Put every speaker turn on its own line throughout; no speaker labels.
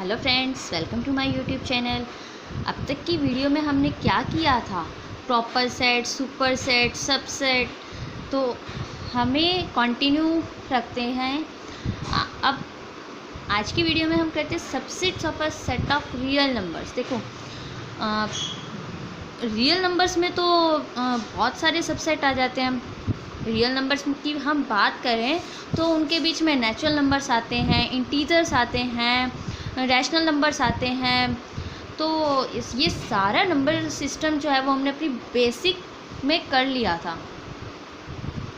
Hello friends, welcome to my YouTube channel. अब तक की वीडियो में हमने क्या किया था, proper set, superset, subset, तो हमें कंटिन्यू रखते हैं। अब आज की वीडियो में हम करते हैं subsets of a set of real numbers. देखो, रियल नंबर्स में तो बहुत सारे सबसेट आ जाते हैं। रियल नंबर्स की हम बात करें तो उनके बीच में नेचुरल नंबर्स आते हैं, इंटीजर्स आते हैं, रैशनल नंबर्स आते हैं। तो ये सारा नंबर सिस्टम जो है वो हमने अपनी बेसिक में कर लिया था।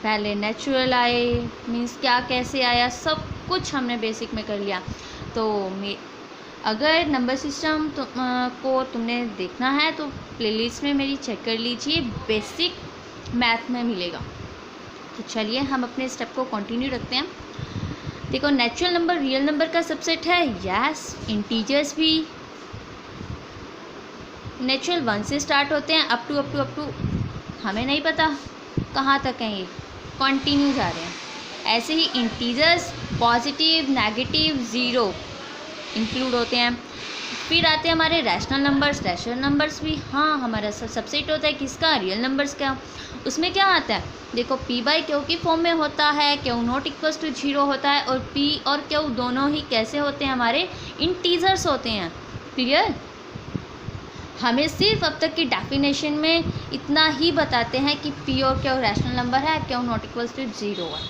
पहले नेचुरल आए, मीन्स क्या कैसे आया, सब कुछ हमने बेसिक में कर लिया। तो अगर नंबर सिस्टम को तुमने देखना है तो प्लेलिस्ट में मेरी चेक कर लीजिए, बेसिक मैथ में मिलेगा। तो चलिए हम अपने स्टेप को कंटिन्यू रखते हैं। देखो, नेचुरल नंबर रियल नंबर का सबसेट है, यस। इंटीजर्स भी नेचुरल 1 से स्टार्ट होते हैं अप टू हमें नहीं पता कहाँ तक हैं, ये कंटिन्यू जा रहे हैं। ऐसे ही integers positive, negative, zero include होते हैं। फिर आते हैं हमारे रैशनल नंबर्स। रैशनल नंबर्स भी हमारा सबसेट होता है किसका, रियल नंबर्स का। उसमें क्या आता है, देखो, p बाई क्यू की फॉर्म में होता है, क्यू नॉट इक्वल्स टू 0 होता है, और p और क्यू दोनों ही कैसे होते हैं, हमारे इंटीजर्स होते हैं। क्लियर? हमें सिर्फ अब तक की डेफिनेशन में इतना ही बताते हैं कि p और क्यू रैशनल नंबर है, क्यू नॉट इक्वल्स टू 0 है।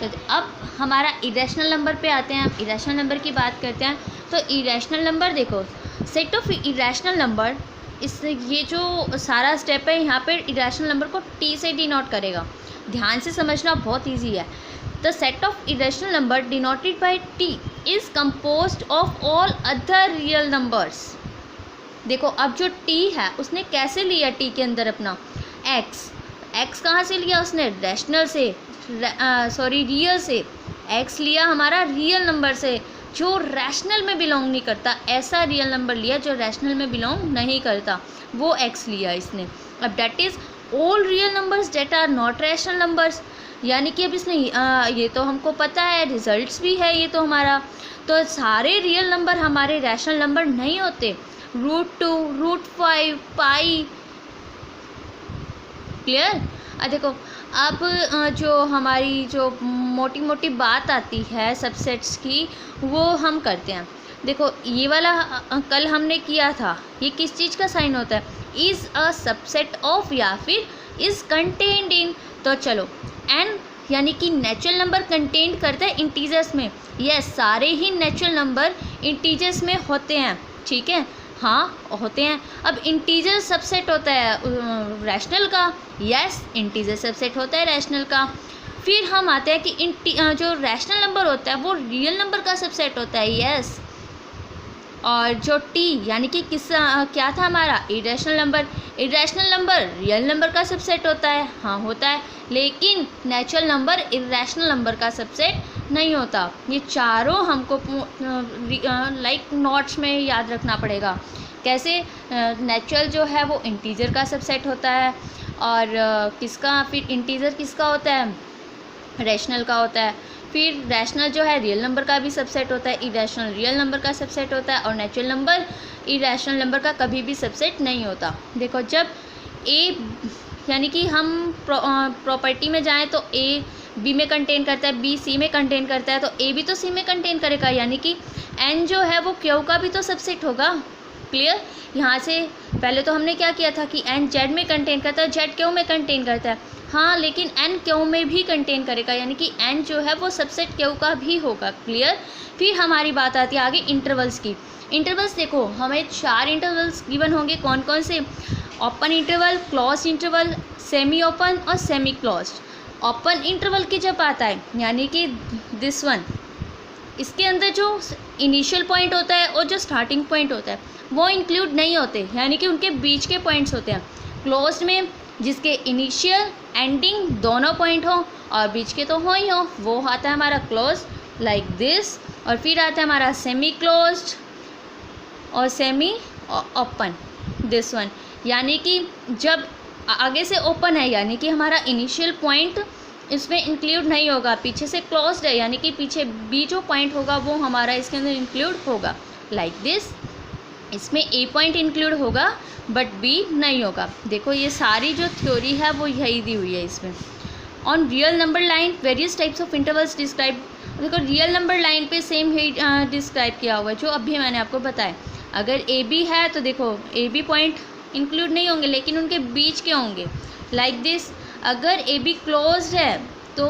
तो अब हमारा इरेशनल नंबर पे आते हैं। अब इरेशनल नंबर की बात करते हैं। तो इरेशनल नंबर, देखो, सेट ऑफ इरेशनल नंबर, ये जो सारा स्टेप है यहाँ पे इरेशनल नंबर को t से डिनोट करेगा। ध्यान से समझना, बहुत इजी है। The set of irrational number denoted by t is composed of all other real numbers. देखो, अब जो t है उसने कैसे लिया t के अंदर अपना x कहाँ से लिया उसने, रैशनल से, रियल से। x लिया हमारा रियल नंबर से जो रैशनल में बिलोंग नहीं करता, ऐसा रियल नंबर लिया जो रैशनल में बिलोंग नहीं करता, वो x लिया इसने। अब that is all real numbers that are not rational numbers, यानी कि अब इसने ये तो हमको पता है, रिजल्ट्स भी है ये तो हमारा, तो सारे रियल नंबर हमारे रैशनल नंबर नहीं होते। √2, √5, पाई। क्लियर? देखो, अब जो हमारी जो मोटी मोटी बात आती है सबसेट्स की, वो हम करते हैं। देखो, ये वाला कल हमने किया था, ये किस चीज़ का साइन होता है, इज़ अ सबसेट ऑफ या फिर इज़ कंटेन्ड इन। तो चलो, एन यानी कि नेचुरल नंबर कंटेन्ड करता है इंटीजर्स में। यस, सारे ही नेचुरल नंबर इंटीजर्स में होते हैं, ठीक है, होते हैं। अब इंटीजर सबसेट होता है रैशनल का, यस, इंटीजर सबसेट होता है रैशनल का। फिर हम आते हैं कि जो रैशनल नंबर होता है वो रियल नंबर का सबसेट होता है, यस। और जो t यानी कि क्या था हमारा, irrational number. Irrational number real number का सबसेट होता है, होता है, लेकिन नेचुरल नंबर इरेशनल नंबर का सबसेट नहीं होता। ये चारों हमको लाइक नोट्स में याद रखना पड़ेगा। कैसे? नेचुरल जो है वो इंटीजर का सबसेट होता है, और फिर इंटीजर किसका होता है, रैशनल का होता है। फिर रैशनल जो है रियल नंबर का भी सबसेट होता है, इरेशनल रियल नंबर का सबसेट होता है, और नेचुरल नंबर इरेशनल नंबर का कभी भी सबसेट नहीं होता। देखो, जब ए यानी कि हम प्रॉपर्टी में जाएं तो ए बी में कंटेन करता है, बी सी में कंटेन करता है, तो ए भी तो सी में कंटेन करेगा, यानी कि एन जो है वो क्यू का भी तो सबसेट होगा। क्लियर? यहाँ से पहले तो हमने क्या किया था कि एन जेड में कंटेन करता है, जेड क्यू में कंटेन करता है, लेकिन एन क्यू में भी कंटेन करेगा, यानी कि एन जो है वो सबसेट क्यू का भी होगा। क्लियर? फिर हमारी बात आती है आगे इंटरवल्स की। इंटरवल्स, देखो, हमें 4 इंटरवल्स गिवन होंगे। कौन कौन से? Open interval, close interval, semi open और सेमी क्लोज। ओपन इंटरवल की जब आता है, यानी कि दिस वन, इसके अंदर जो इनिशियल पॉइंट होता है और जो स्टार्टिंग पॉइंट होता है वो इंक्लूड नहीं होते, यानी कि उनके बीच के पॉइंट्स होते हैं। क्लोज में जिसके इनिशियल एंडिंग दोनों पॉइंट हो और बीच के तो हो ही हो, वो आता है हमारा क्लोज, लाइक दिस। और फिर आता है हमारा सेमी क्लोज्ड और सेमी ओपन, दिस वन, यानी कि जब आगे से ओपन है, यानी कि हमारा इनिशियल पॉइंट इसमें इंक्लूड नहीं होगा, पीछे से क्लोज्ड है, यानी कि पीछे बी जो पॉइंट होगा वो हमारा इसके अंदर इंक्लूड होगा, लाइक दिस। इसमें ए पॉइंट इंक्लूड होगा बट बी नहीं होगा। देखो ये सारी जो थ्योरी है वो यही दी हुई है इसमें। On real number line various types of intervals describe. देखो रियल नंबर लाइन पे सेम ही डिस्क्राइब किया हुआ है जो अभी मैंने आपको बताया। अगर ए बी है तो देखो ए बी पॉइंट इंक्लूड नहीं होंगे लेकिन उनके बीच के होंगे, लाइक दिस। अगर ए बी क्लोज्ड है तो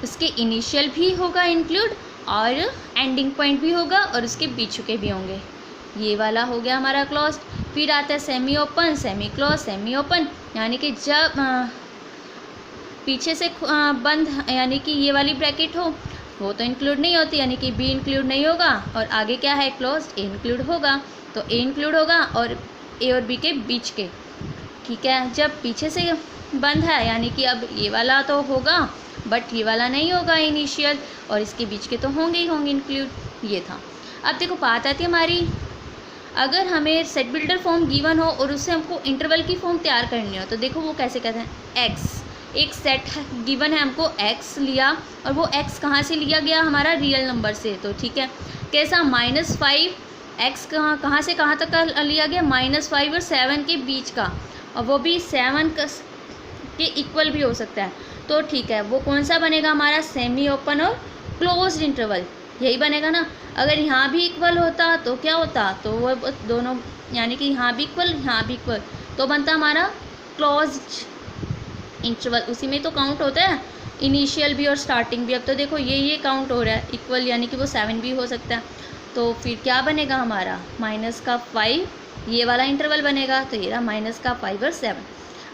इसके इनिशियल भी होगा इंक्लूड और एंडिंग पॉइंट भी होगा और उसके बीच के भी होंगे। ये वाला हो गया हमारा क्लोज्ड। फिर आता है semi open, semi close, semi open, यानी कि जब पीछे से बंद, यानी कि ये वाली ब्रैकेट हो वो तो इंक्लूड नहीं होती, यानी कि बी इंक्लूड नहीं होगा और आगे क्या है क्लोज्ड, ए इंक्लूड होगा। तो ए इंक्लूड होगा और ए और बी के बीच के, ठीक है। जब पीछे से बंद है यानी कि अब ये वाला तो होगा बट ये वाला नहीं होगा इनिशियल, और इसके बीच के तो होंगे ही होंगे इंक्लूड। ये था। अब देखो बात आती है हमारी, अगर हमें सेट बिल्डर फॉर्म गिवन हो और उससे हमको इंटरवल की फॉर्म तैयार करनी हो तो देखो वो कैसे कहते हैं। एक्स एक सेट गिवन है, हमको एक्स लिया और वो एक्स कहाँ से लिया गया, हमारा रियल नंबर से। तो ठीक है, कैसा -5 एक्स कहाँ से कहाँ तक का लिया गया, -5 और 7 के बीच का, और वो भी 7 के इक्वल भी हो सकता है। तो ठीक है, वो कौन सा बनेगा हमारा, सेमी ओपन और क्लोज्ड इंटरवल, यही बनेगा ना। अगर यहाँ भी इक्वल होता तो क्या होता, तो वो दोनों यानी कि यहाँ भी इक्वल यहाँ भी इक्वल तो बनता हमारा क्लोज्ड इंटरवल। उसी में तो काउंट होता है इनिशियल भी और स्टार्टिंग भी। अब तो देखो ये काउंट हो रहा है इक्वल, यानी कि वो 7 भी हो सकता है। तो फिर क्या बनेगा हमारा -5 ये वाला इंटरवल बनेगा, तो ये रहा -5 और 7।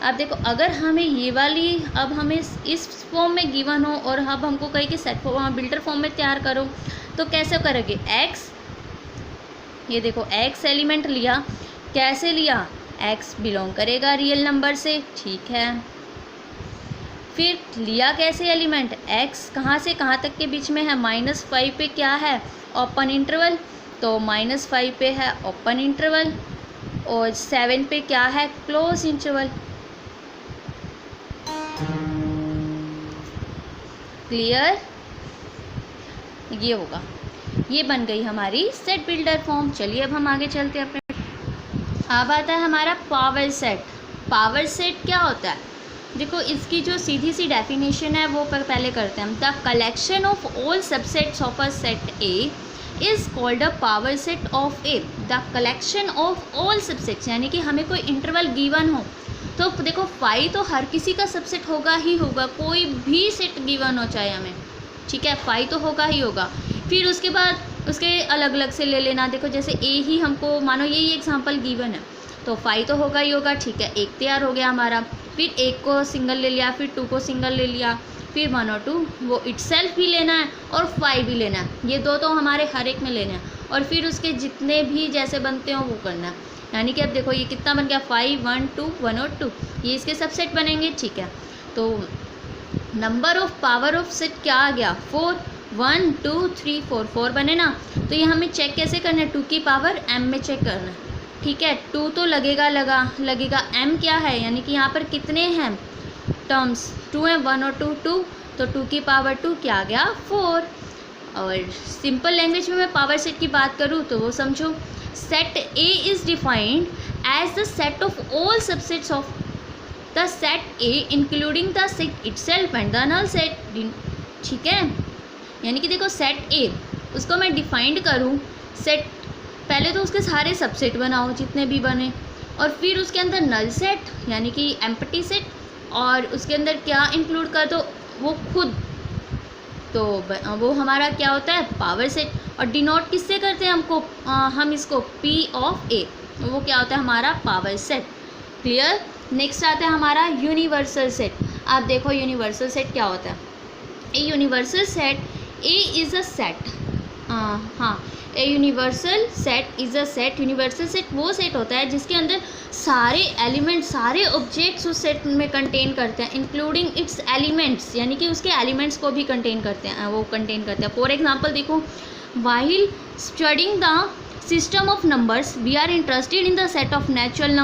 अब देखो अगर हमें ये वाली, अब हमें इस फॉर्म में गिवन हो और अब हमको कहे कि सेट बिल्डर फॉर्म में तैयार करो, तो कैसे करोगे। एक्स, ये देखो एक्स एलिमेंट लिया, कैसे लिया, एक्स बिलोंग करेगा रियल नंबर से, ठीक है। फिर लिया कैसे एलिमेंट, एक्स कहाँ से कहाँ तक के बीच में है, -5 पे क्या है, ओपन इंटरवल, तो -5 पे है ओपन इंटरवल और 7 पे क्या है, क्लोज इंटरवल। क्लियर, ये होगा, ये बन गई हमारी सेट बिल्डर फॉर्म। चलिए अब हम आगे चलते हैं अपने। अब आता है हमारा पावर सेट। पावर सेट क्या होता है, देखो इसकी जो सीधी सी डेफिनेशन है वो पहले करते हैं हम। The collection of all subsets of a set A is called a power set of A. The collection of all subsets, यानी कि हमें कोई इंटरवल गिवन हो तो देखो फाई तो हर किसी का सबसेट होगा ही होगा, कोई भी सेट गिवन हो चाहे हमें, ठीक है, फाई तो होगा ही होगा। फिर उसके बाद उसके अलग अलग से ले लेना। देखो जैसे ए ही हमको, मानो यही एग्जांपल गिवन है तो फाई तो होगा ही होगा, ठीक है, एक तैयार हो गया हमारा। फिर एक को सिंगल ले लिया, फिर 2 को सिंगल ले लिया, फिर 1 और 2 वो इटसेल्फ भी लेना है और 5 भी लेना है, ये दो तो हमारे हर एक में लेना है। और फिर उसके जितने भी जैसे बनते हो वो करना है। यानी कि अब देखो ये कितना बन गया, 5 1 2 1 और 2, ये इसके सबसेट बनेंगे, ठीक है। तो number of power of set क्या आ गया, 4, 1 2 3 4, 4 बने ना। तो ये हमें चेक कैसे करना है, 2 की पावर m में चेक करना है, ठीक है। 2 तो लगेगा, m क्या है, यानी कि यहाँ पर कितने हैं टर्म्स, 2 हैं, 1 और 2 2, तो 2 की पावर 2 क्या आ गया, 4। और सिंपल लैंग्वेज में मैं पावर सेट की बात करूँ तो वो समझो, set A is defined as the set of all subsets of the set A including the set itself and the null set, ठीक है। यानी कि देखो सेट A उसको मैं डिफाइंड करूँ, सेट पहले तो उसके सारे सबसेट बनाओ जितने भी बने, और फिर उसके अंदर नल सेट यानी कि एम्प्टी सेट, और उसके अंदर क्या इंक्लूड कर दो वो खुद, तो वो हमारा क्या होता है, पावर सेट। और डिनोट किससे करते हैं हम इसको P ऑफ A, वो क्या होता है हमारा पावर सेट। क्लियर। नेक्स्ट आता है हमारा यूनिवर्सल सेट। आप देखो यूनिवर्सल सेट क्या होता है, A universal set, A is a set, हाँ, A universal set is a set. Universal set वो सेट होता है जिसके अंदर सारे एलिमेंट्स, सारे ऑब्जेक्ट्स उस सेट में कंटेन करते हैं, इंक्लूडिंग इट्स एलिमेंट्स, यानी कि उसके एलिमेंट्स को भी कंटेन करते हैं, फॉर एग्जांपल देखो, while studying the system of numbers we are interested in the set of natural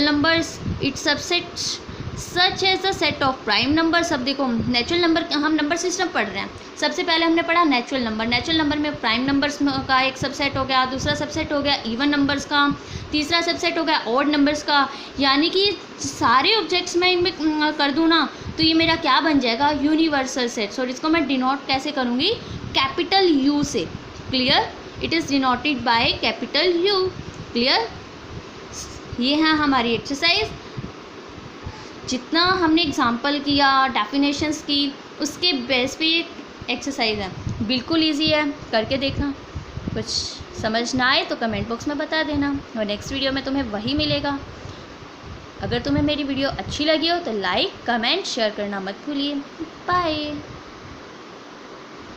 numbers, its subsets such as the set of prime numbers. अब देखो नेचुरल नंबर, हम नंबर सिस्टम पढ़ रहे हैं। सबसे पहले हमने पढ़ा नेचुरल नंबर। नेचुरल नंबर में प्राइम नंबर्स का एक सबसेट हो गया, दूसरा सबसेट हो गया इवन नंबर्स का, तीसरा सबसेट हो गया ऑड नंबर्स का। यानी कि सारे ऑब्जेक्ट्स मैं इनमें कर दूँ ना, तो ये मेरा क्या बन जाएगा, यूनिवर्सल सेट। और इसको मैं डिनोट कैसे करूँगी, कैपिटल यू से। Clear, it is denoted by capital you. Clear, ये है हमारी एक्सरसाइज। जितना हमने एग्जांपल किया, डेफिनेशंस की, उसके बेस पे ये एक्सरसाइज है। बिल्कुल इजी है, करके देखना। कुछ समझ ना आए तो कमेंट बॉक्स में बता देना, और नेक्स्ट वीडियो में तुम्हें वही मिलेगा। अगर तुम्हें मेरी वीडियो अच्छी लगी हो तो लाइक, कमेंट, शेयर करना मत भूलिए। बाय।